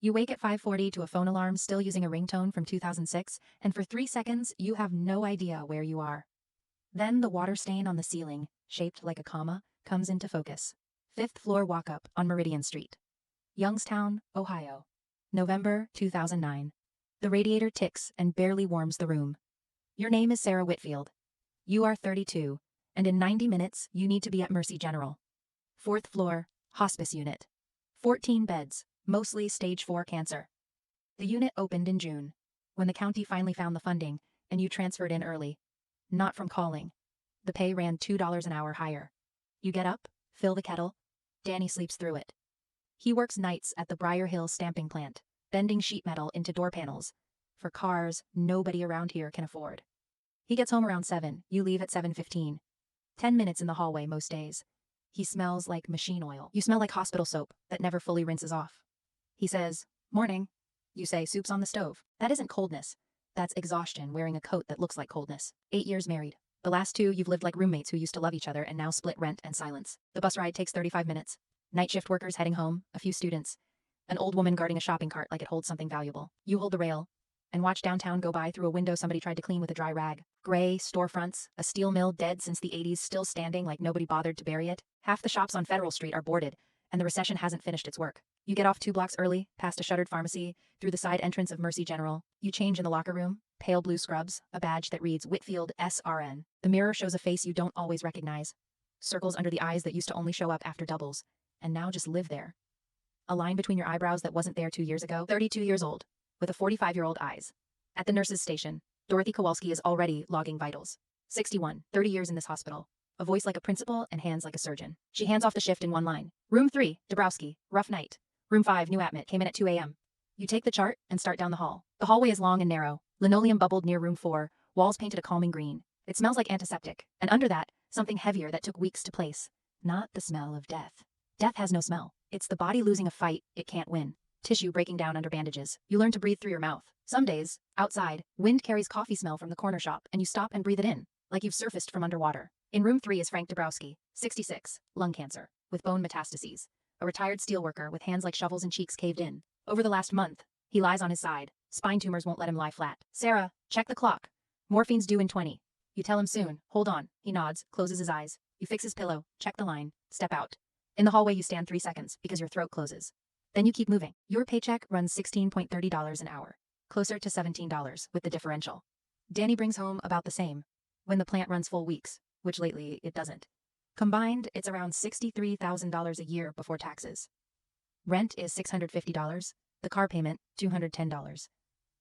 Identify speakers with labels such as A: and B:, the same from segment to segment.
A: You wake at 5:40 to a phone alarm still using a ringtone from 2006, and for 3 seconds, you have no idea where you are. Then the water stain on the ceiling, shaped like a comma, comes into focus. 5th floor walk-up on Meridian Street. Youngstown, Ohio. November 2009. The radiator ticks and barely warms the room. Your name is Sarah Whitfield. You are 32, and in 90 minutes, you need to be at Mercy General. 4th floor, hospice unit. 14 beds, mostly stage 4 cancer. The unit opened in June, when the county finally found the funding, and you transferred in early. Not from calling. The pay ran $2 an hour higher. You get up, fill the kettle. Danny sleeps through it. He works nights at the Briar Hill stamping plant, bending sheet metal into door panels for cars nobody around here can afford. He gets home around 7, you leave at 7:15. 10 minutes in the hallway most days. He smells like machine oil. You smell like hospital soap that never fully rinses off. He says, "Morning." You say, "Soup's on the stove." That isn't coldness. That's exhaustion wearing a coat that looks like coldness. 8 years married. The last 2 you've lived like roommates who used to love each other and now split rent and silence. The bus ride takes 35 minutes. Night shift workers heading home, a few students. An old woman guarding a shopping cart like it holds something valuable. You hold the rail and watch downtown go by through a window somebody tried to clean with a dry rag. Gray storefronts, a steel mill dead since the 80s still standing like nobody bothered to bury it. Half the shops on Federal Street are boarded, and the recession hasn't finished its work. You get off 2 blocks early, past a shuttered pharmacy, through the side entrance of Mercy General. You change in the locker room, pale blue scrubs, a badge that reads Whitfield SRN. The mirror shows a face you don't always recognize. Circles under the eyes that used to only show up after doubles, and now just live there. A line between your eyebrows that wasn't there 2 years ago. 32 years old, with a 45-year-old eyes. At the nurse's station, Dorothy Kowalski is already logging vitals. 61, 30 years in this hospital. A voice like a principal and hands like a surgeon. She hands off the shift in one line. Room 3, Dabrowski, rough night. Room 5, new admit, came in at 2 a.m. You take the chart and start down the hall. The hallway is long and narrow. Linoleum bubbled near room 4, walls painted a calming green. It smells like antiseptic, and under that, something heavier that took weeks to place. Not the smell of death. Death has no smell. It's the body losing a fight it can't win. Tissue breaking down under bandages. You learn to breathe through your mouth. Some days, outside, wind carries coffee smell from the corner shop, and you stop and breathe it in, like you've surfaced from underwater. In room 3 is Frank Dabrowski, 66, lung cancer, with bone metastases. A retired steelworker with hands like shovels and cheeks caved in. Over the last month, he lies on his side. Spine tumors won't let him lie flat. Sarah, check the clock. Morphine's due in 20. You tell him soon. Hold on. He nods, closes his eyes. You fix his pillow, check the line, step out. In the hallway you stand 3 seconds because your throat closes. Then you keep moving. Your paycheck runs $16.30 an hour. Closer to $17 with the differential. Danny brings home about the same when the plant runs full weeks, which lately it doesn't. Combined, it's around $63,000 a year before taxes. Rent is $650, the car payment $210.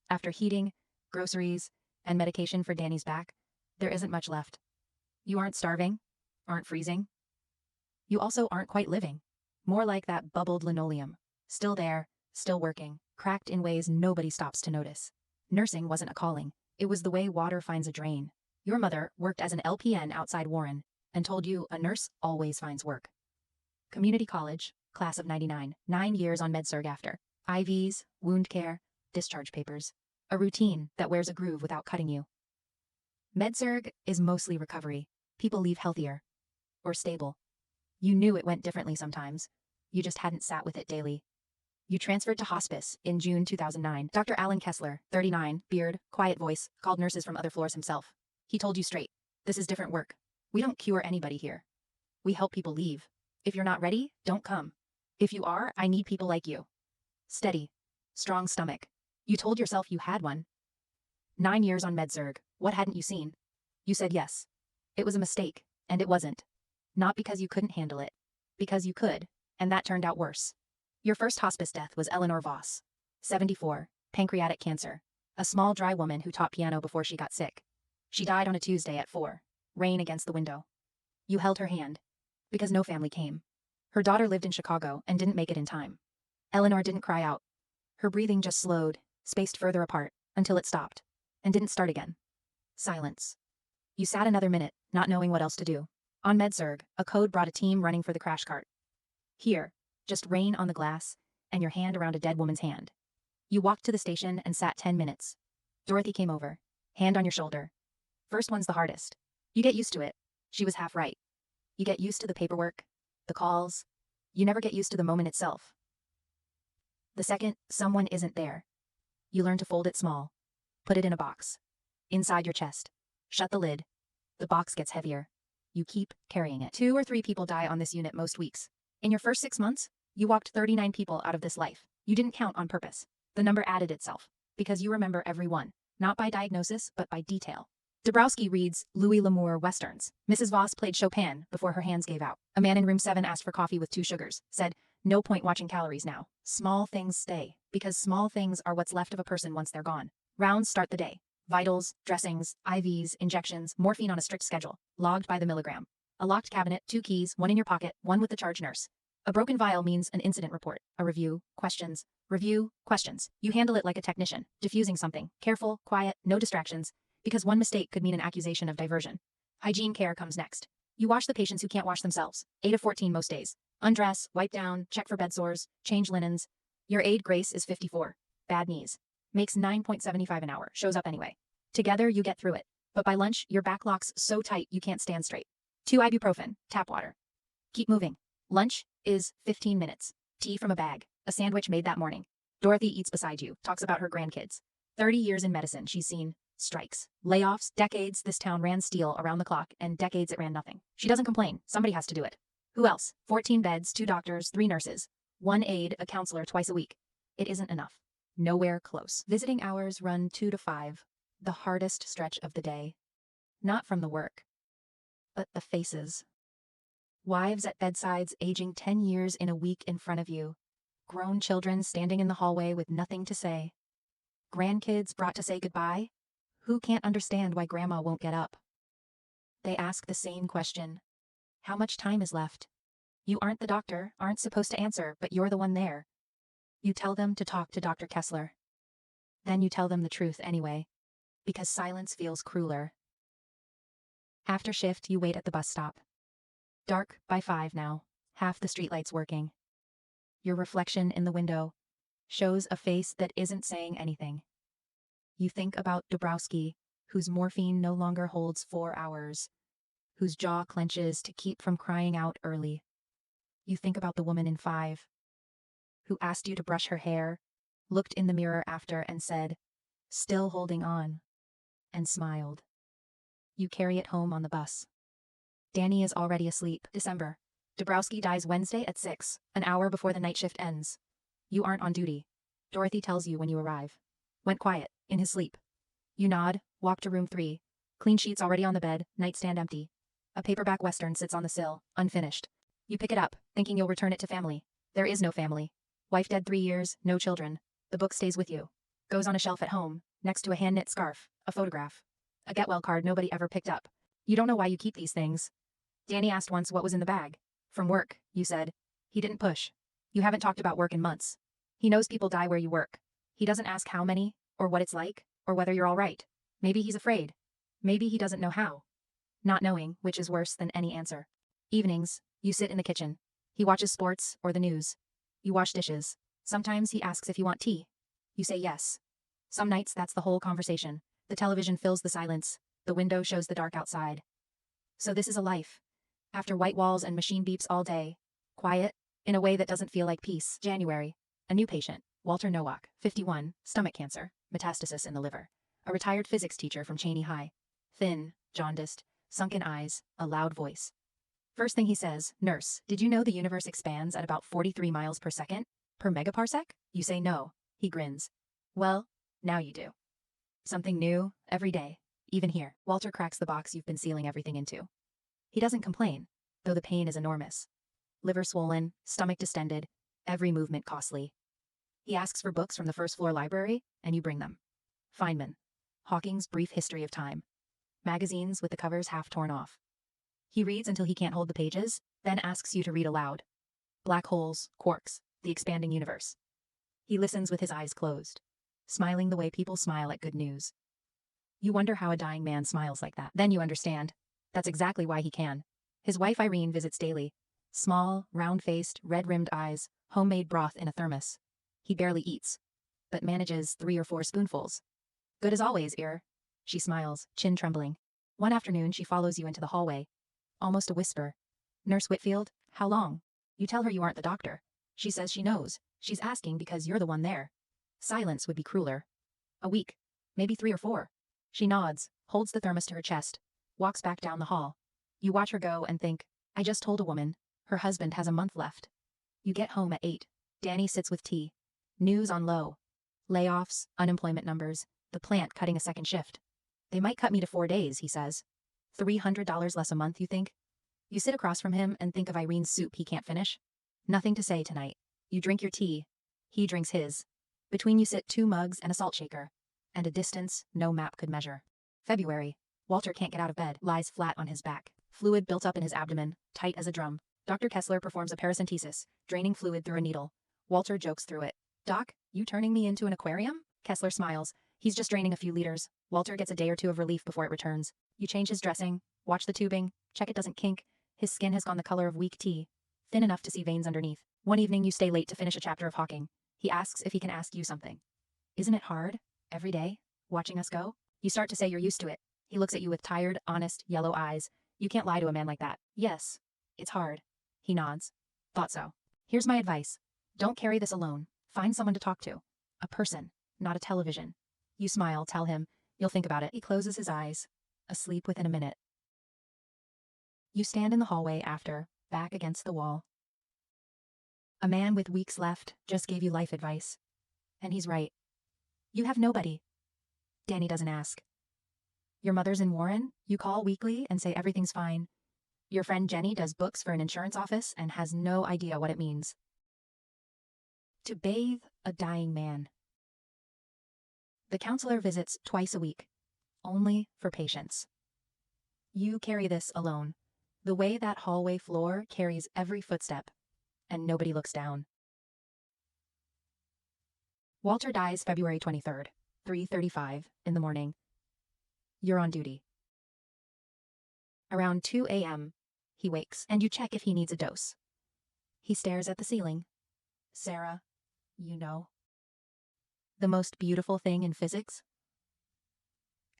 A: After heating, groceries, and medication for Danny's back, there isn't much left. You aren't starving, aren't freezing. You also aren't quite living. More like that bubbled linoleum. Still there, still working, cracked in ways nobody stops to notice. Nursing wasn't a calling. It was the way water finds a drain. Your mother worked as an LPN outside Warren and told you a nurse always finds work. Community college, class of 99, 9 years on med-surg after. IVs, wound care, discharge papers. A routine that wears a groove without cutting you. Med-surg is mostly recovery. People leave healthier. Or stable. You knew it went differently sometimes. You just hadn't sat with it daily. You transferred to hospice in June 2009. Dr. Alan Kessler, 39, beard, quiet voice, called nurses from other floors himself. He told you straight, this is different work. We don't cure anybody here. We help people leave. If you're not ready, don't come. If you are, I need people like you. Steady. Strong stomach. You told yourself you had one. 9 years on med-surg. What hadn't you seen? You said yes. It was a mistake, and it wasn't. Not because you couldn't handle it. Because you could, and that turned out worse. Your first hospice death was Eleanor Voss, 74, pancreatic cancer, a small dry woman who taught piano before she got sick. She died on a Tuesday at 4, rain against the window. You held her hand, because no family came. Her daughter lived in Chicago and didn't make it in time. Eleanor didn't cry out. Her breathing just slowed, spaced further apart, until it stopped, and didn't start again. Silence. You sat another minute, not knowing what else to do. On med-surg, a code brought a team running for the crash cart. Here, just rain on the glass, and your hand around a dead woman's hand. You walked to the station and sat 10 minutes. Dorothy came over, hand on your shoulder. First one's the hardest. You get used to it. She was half right. You get used to the paperwork, the calls. You never get used to the moment itself. The second someone isn't there, you learn to fold it small. Put it in a box. Inside your chest. Shut the lid. The box gets heavier. You keep carrying it. 2 or 3 people die on this unit most weeks. In your first 6 months, you walked 39 people out of this life. You didn't count on purpose. The number added itself. Because you remember every one. Not by diagnosis, but by detail. Dabrowski reads Louis L'Amour westerns. Mrs. Voss played Chopin before her hands gave out. A man in room 7 asked for coffee with 2 sugars. Said, no point watching calories now. Small things stay. Because small things are what's left of a person once they're gone. Rounds start the day. Vitals, dressings, IVs, injections, morphine on a strict schedule. Logged by the milligram. A locked cabinet, 2 keys, 1 in your pocket, 1 with the charge nurse. A broken vial means an incident report. A review, questions. Review, questions. You handle it like a technician, diffusing something. Careful, quiet, no distractions. Because one mistake could mean an accusation of diversion. Hygiene care comes next. You wash the patients who can't wash themselves. 8 of 14 most days. Undress, wipe down, check for bed sores, change linens. Your aide Grace is 54. Bad knees. Makes $9.75 an hour. Shows up anyway. Together you get through it. But by lunch, your back locks so tight you can't stand straight. 2 ibuprofen, tap water. Keep moving. Lunch is 15 minutes. Tea from a bag. A sandwich made that morning. Dorothy eats beside you, talks about her grandkids. 30 years in medicine, she's seen strikes, layoffs, decades this town ran steel around the clock, and decades it ran nothing. She doesn't complain. Somebody has to do it. Who else? 14 beds, 2 doctors, 3 nurses. 1 aide, a counselor twice a week. It isn't enough. Nowhere close. Visiting hours run 2 to 5. The hardest stretch of the day. Not from the work, but the faces. Wives at bedsides aging 10 years in a week in front of you. Grown children standing in the hallway with nothing to say. Grandkids brought to say goodbye. Who can't understand why grandma won't get up? They ask the same question. How much time is left? You aren't the doctor, aren't supposed to answer, but you're the one there. You tell them to talk to Dr. Kessler. Then you tell them the truth anyway, because silence feels crueler. After shift, you wait at the bus stop. Dark by 5 now, half the streetlights working. Your reflection in the window shows a face that isn't saying anything. You think about Dabrowski, whose morphine no longer holds 4 hours, whose jaw clenches to keep from crying out early. You think about the woman in 5, who asked you to brush her hair, looked in the mirror after and said, still holding on, and smiled. You carry it home on the bus. Danny is already asleep. December. Dabrowski dies Wednesday at 6, an hour before the night shift ends. You aren't on duty. Dorothy tells you when you arrive. Went quiet, in his sleep. You nod, walk to room 3. Clean sheets already on the bed, nightstand empty. A paperback western sits on the sill, unfinished. You pick it up, thinking you'll return it to family. There is no family. Wife dead 3 years, no children. The book stays with you. Goes on a shelf at home, next to a hand-knit scarf, a photograph. A get well card nobody ever picked up. You don't know why you keep these things. Danny asked once what was in the bag. From work, you said. He didn't push. You haven't talked about work in months. He knows people die where you work. He doesn't ask how many, or what it's like, or whether you're all right. Maybe he's afraid. Maybe he doesn't know how. Not knowing, which is worse than any answer. Evenings, you sit in the kitchen. He watches sports or the news. You wash dishes. Sometimes he asks if you want tea. You say yes. Some nights that's the whole conversation. The television fills the silence. The window shows the dark outside. So this is a life. After white walls and machine beeps all day. Quiet, in a way that doesn't feel like peace. January. A new patient. Walter Nowak, 51, stomach cancer, metastasis in the liver. A retired physics teacher from Cheney High. Thin, jaundiced, sunken eyes, a loud voice. First thing he says, nurse, did you know the universe expands at about 43 miles per second? Per megaparsec? You say no. He grins. Well, now you do. Something new, every day. Even here, Walter cracks the box you've been sealing everything into. He doesn't complain, though the pain is enormous. Liver swollen, stomach distended, every movement costly. He asks for books from the first floor library, and you bring them. Feynman. Hawking's Brief History of Time. Magazines with the covers half torn off. He reads until he can't hold the pages, then asks you to read aloud. Black holes, quarks, the expanding universe. He listens with his eyes closed, smiling the way people smile at good news. You wonder how a dying man smiles like that. Then you understand. That's exactly why he can. His wife Irene visits daily. Small, round-faced, red-rimmed eyes, homemade broth in a thermos. He barely eats, but manages 3 or 4 spoonfuls. Good as always, Ir. She smiles, chin trembling. One afternoon she follows you into the hallway. Almost a whisper. Nurse Whitfield, how long? You tell her you aren't the doctor. She says she knows. She's asking because you're the one there. Silence would be crueler. A week. Maybe 3 or 4. She nods, holds the thermos to her chest, walks back down the hall. You watch her go and think, I just told a woman. Her husband has a month left. You get home at 8. Danny sits with tea. News on low. Layoffs, unemployment numbers, the plant cutting a second shift. They might cut me to 4 days, he says. $300 less a month, you think? You sit across from him and think of Irene's soup he can't finish. Nothing to say tonight. You drink your tea. He drinks his. Between you sit 2 mugs and a salt shaker. And a distance no map could measure. February. Walter can't get out of bed, lies flat on his back. Fluid built up in his abdomen, tight as a drum. Dr. Kessler performs a paracentesis, draining fluid through a needle. Walter jokes through it. Doc, you turning me into an aquarium? Kessler smiles. He's just draining a few liters. Walter gets a day or 2 of relief before it returns. You change his dressing, watch the tubing, check it doesn't kink. His skin has gone the color of weak tea, thin enough to see veins underneath. One evening you stay late to finish a chapter of Hawking. He asks if he can ask you something. Isn't it hard, every day, watching us go? You start to say you're used to it. He looks at you with tired, honest, yellow eyes. You can't lie to a man like that. Yes, it's hard. He nods. Thought so. Here's my advice. Don't carry this alone. Find someone to talk to. A person, not a television. You smile, tell him. You'll think about it. He closes his eyes. Asleep within a minute. You stand in the hallway after, back against the wall. A man with weeks left just gave you life advice. And he's right. You have nobody. Danny doesn't ask. Your mother's in Warren, you call weekly and say everything's fine. Your friend Jenny does books for an insurance office and has no idea what it means. To bathe a dying man. The counselor visits twice a week, only for patients. You carry this alone, the way that hallway floor carries every footstep, and nobody looks down. Walter dies February 23rd, 3:35 in the morning. You're on duty. Around 2 a.m., he wakes, and you check if he needs a dose. He stares at the ceiling. Sarah, you know. The most beautiful thing in physics?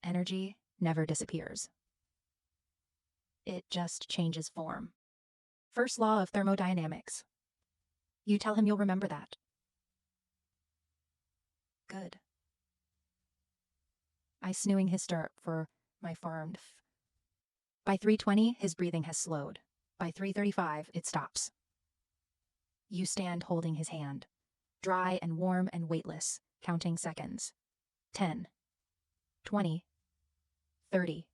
A: Energy never disappears. It just changes form. First law of thermodynamics. You tell him you'll remember that. Good. I snooing his stirrup for my forearm. By 3:20, his breathing has slowed. By 3:35, it stops. You stand holding his hand, dry and warm and weightless, counting seconds. 10, 20, 30.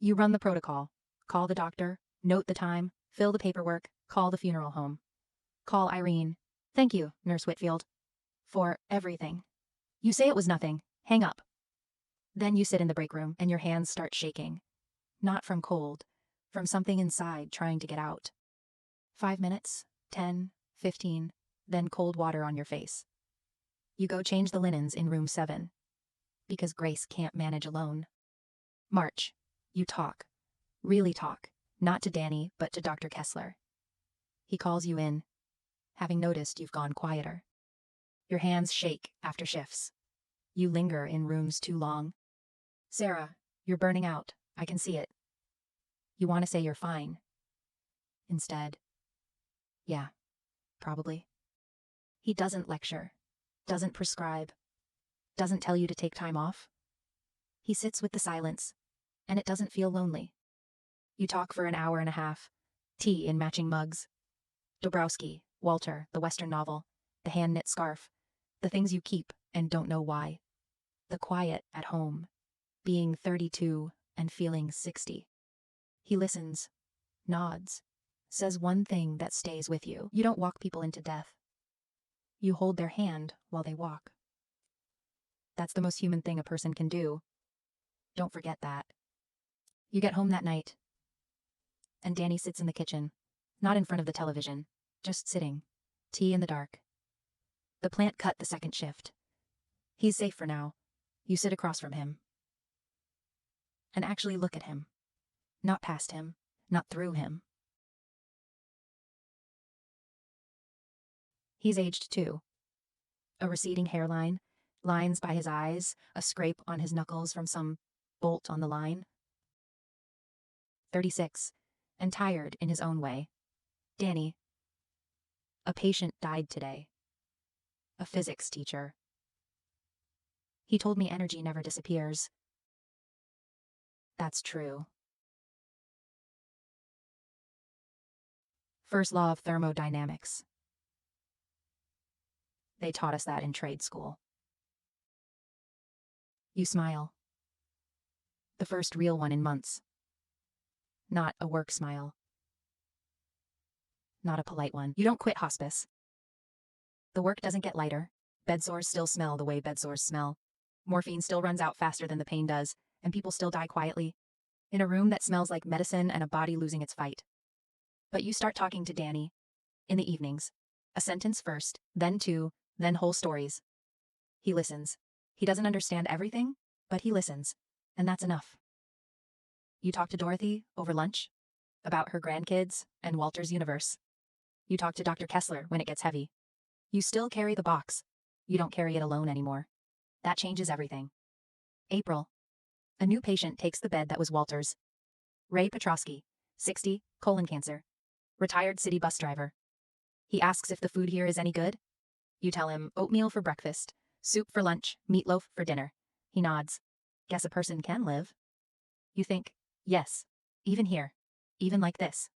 A: You run the protocol. Call the doctor, note the time, fill the paperwork, call the funeral home. Call Irene. Thank you, Nurse Whitfield, for everything. You say it was nothing. Hang up. Then you sit in the break room and your hands start shaking. Not from cold, from something inside trying to get out. 5 minutes, 10, 15, then cold water on your face. You go change the linens in room 7. Because Grace can't manage alone. March. You talk. Really talk. Not to Danny, but to Dr. Kessler. He calls you in, having noticed you've gone quieter. Your hands shake after shifts. You linger in rooms too long. Sarah, you're burning out. I can see it. You want to say you're fine. Instead, yeah, probably. He doesn't lecture, doesn't prescribe, doesn't tell you to take time off. He sits with the silence, and it doesn't feel lonely. You talk for an hour and a half, tea in matching mugs. Dobrowski, Walter, the Western novel, the hand-knit scarf, the things you keep and don't know why. The quiet at home, being 32 and feeling 60. He listens, nods, says one thing that stays with you. You don't walk people into death. You hold their hand while they walk. That's the most human thing a person can do. Don't forget that. You get home that night, and Danny sits in the kitchen, not in front of the television, just sitting, tea in the dark. The plant cut the second shift. He's safe for now. You sit across from him. And actually look at him. Not past him, not through him. He's aged too. A receding hairline, lines by his eyes, a scrape on his knuckles from some bolt on the line. 36, and tired in his own way. Danny. A patient died today. A physics teacher. He told me energy never disappears. That's true. First law of thermodynamics. They taught us that in trade school. You smile. The first real one in months. Not a work smile. Not a polite one. You don't quit hospice. The work doesn't get lighter. Bed sores still smell the way bed sores smell. Morphine still runs out faster than the pain does, and people still die quietly, in a room that smells like medicine and a body losing its fight. But you start talking to Danny. In the evenings. A sentence first, then two, then whole stories. He listens. He doesn't understand everything, but he listens. And that's enough. You talk to Dorothy over lunch about her grandkids and Walter's universe. You talk to Dr. Kessler when it gets heavy. You still carry the box. You don't carry it alone anymore. That changes everything. April. A new patient takes the bed that was Walter's. Ray Petrosky, 60, colon cancer. Retired city bus driver. He asks if the food here is any good. You tell him oatmeal for breakfast, soup for lunch, meatloaf for dinner. He nods. Guess a person can live. You think, yes, even here, even like this.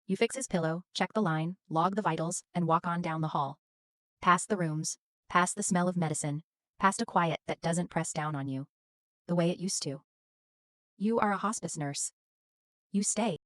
A: You fix his pillow, check the line, log the vitals, and walk on down the hall. Past the rooms, past the smell of medicine, past a quiet that doesn't press down on you, the way it used to. You are a hospice nurse. You stay.